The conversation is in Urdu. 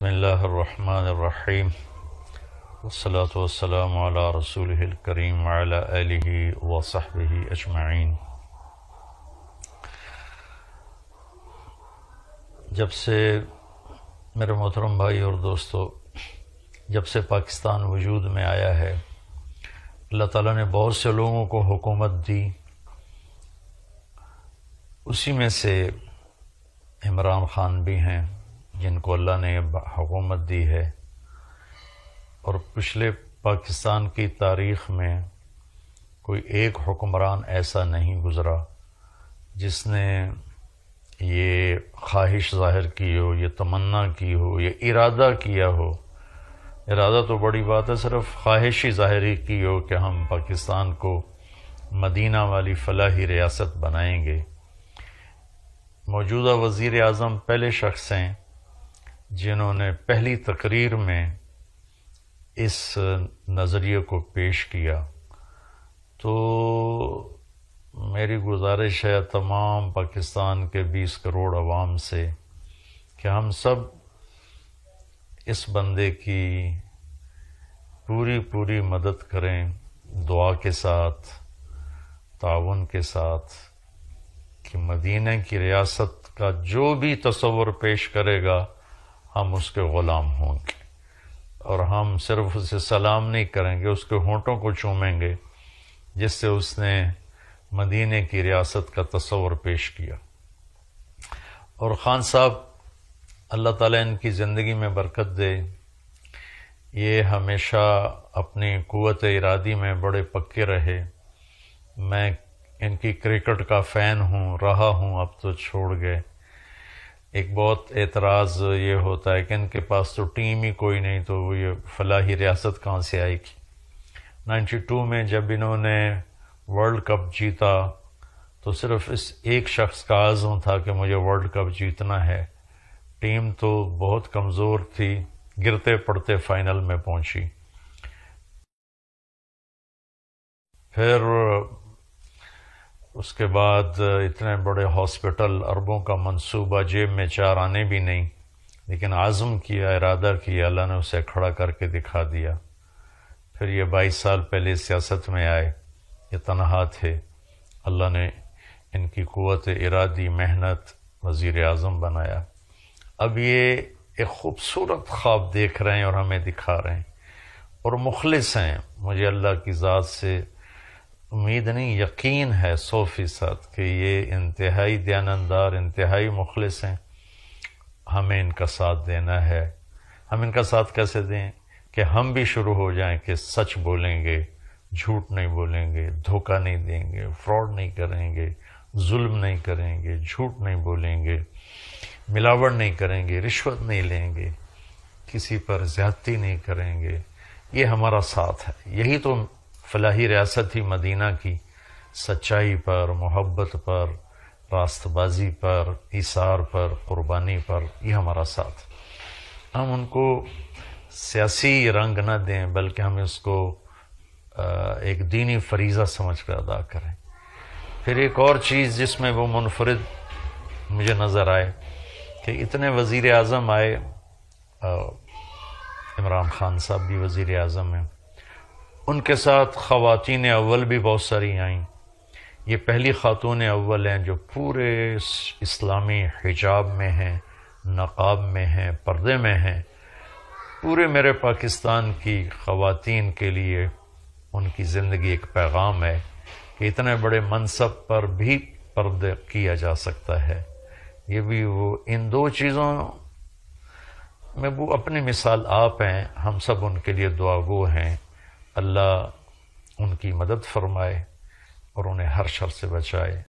بسم اللہ الرحمن الرحیم والصلاة والسلام علی رسولہ الکریم وعلی آلہ وصحبہ اجمعین۔ جب سے میرے محترم بھائی اور دوستو، جب سے پاکستان وجود میں آیا ہے، اللہ تعالیٰ نے بہت سے لوگوں کو حکومت دی۔ اسی میں سے عمران خان بھی ہیں جن کو اللہ نے حکومت دی ہے، اور پچھلے پاکستان کی تاریخ میں کوئی ایک حکمران ایسا نہیں گزرا جس نے یہ خواہش ظاہر کی ہو، یہ تمنا کی ہو، یہ ارادہ کیا ہو۔ ارادہ تو بڑی بات ہے، صرف خواہش ہی ظاہری کی ہو کہ ہم پاکستان کو مدینہ والی فلاحی ریاست بنائیں گے۔ موجودہ وزیر اعظم پہلے شخص ہیں جنہوں نے پہلی تقریر میں اس نظریے کو پیش کیا۔ تو میری گزارش ہے تمام پاکستان کے 20 کروڑ عوام سے کہ ہم سب اس بندے کی پوری مدد کریں، دعا کے ساتھ، تعاون کے ساتھ، کہ مدینہ کی ریاست کا جو بھی تصور پیش کرے گا ہم اس کے غلام ہوں گے، اور ہم صرف اسے سلام نہیں کریں گے، اس کے ہونٹوں کو چومیں گے جس سے اس نے مدینہ کی ریاست کا تصور پیش کیا۔ اور خان صاحب، اللہ تعالیٰ ان کی زندگی میں برکت دے، یہ ہمیشہ اپنی قوت ارادی میں بڑے پکے رہے۔ میں ان کی کرکٹ کا فین رہا ہوں، اب تو چھوڑ گئے۔ ایک بہت اعتراض یہ ہوتا ہے کہ ان کے پاس تو ٹیم ہی کوئی نہیں، تو وہ یہ فلاحی ریاست کہاں سے آئے گی۔ 92 میں جب انہوں نے ورلڈ کپ جیتا تو صرف اس ایک شخص کا عزم تھا کہ مجھے ورلڈ کپ جیتنا ہے۔ ٹیم تو بہت کمزور تھی، گرتے پڑتے فائنل میں پہنچی۔ پھر اس کے بعد اتنے بڑے ہاسپٹل، اربوں کا منصوبہ، جیب میں 4 آنے بھی نہیں، لیکن عزم کیا، ارادہ کیا، اللہ نے اسے کھڑا کر کے دکھا دیا۔ پھر یہ 22 سال پہلے سیاست میں آئے، یہ تنہا تھے، اللہ نے ان کی قوت ارادی، محنت، وزیر اعظم بنایا۔ اب یہ ایک خوبصورت خواب دیکھ رہے ہیں اور ہمیں دکھا رہے ہیں، اور مخلص ہیں۔ مجھے اللہ کی ذات سے امید نہیں، یقین ہے 100% کہ یہ انتہائی دیانتدار، انتہائی مخلص ہیں۔ ہمیں ان کا ساتھ دینا ہے۔ ہم ان کا ساتھ کیسے دیں؟ کہ ہم بھی شروع ہو جائیں کہ سچ بولیں گے، جھوٹ نہیں بولیں گے، دھوکہ نہیں دیں گے، فراڈ نہیں کریں گے، ظلم نہیں کریں گے، جھوٹ نہیں بولیں گے، ملاوٹ نہیں کریں گے، رشوت نہیں لیں گے، کسی پر زیادتی نہیں کریں گے۔ یہ ہمارا ساتھ ہے۔ یہی تو فلاحی ریاست ہی مدینہ کی، سچائی پر، محبت پر، راست بازی پر، ایثار پر، قربانی پر، یہ ہمارا ساتھ۔ ہم ان کو سیاسی رنگ نہ دیں، بلکہ ہم اس کو ایک دینی فریضہ سمجھ کر ادا کریں۔ پھر ایک اور چیز جس میں وہ منفرد مجھے نظر آئے کہ اتنے وزیر اعظم آئے، عمران خان صاحب بھی وزیر اعظم ہیں، ان کے ساتھ خواتین اول بھی بہت ساری آئیں۔ یہ پہلی خاتون اول ہیں جو پورے اسلامی حجاب میں ہیں، نقاب میں ہیں، پردے میں ہیں۔ پورے میرے پاکستان کی خواتین کے لیے ان کی زندگی ایک پیغام ہے کہ اتنے بڑے منصب پر بھی پردہ کیا جا سکتا ہے۔ یہ بھی وہ ان 2 چیزوں میں وہ اپنی مثال آپ ہیں۔ ہم سب ان کے لیے دعا گو ہیں، اللہ ان کی مدد فرمائے اور انہیں ہر شر سے بچائے۔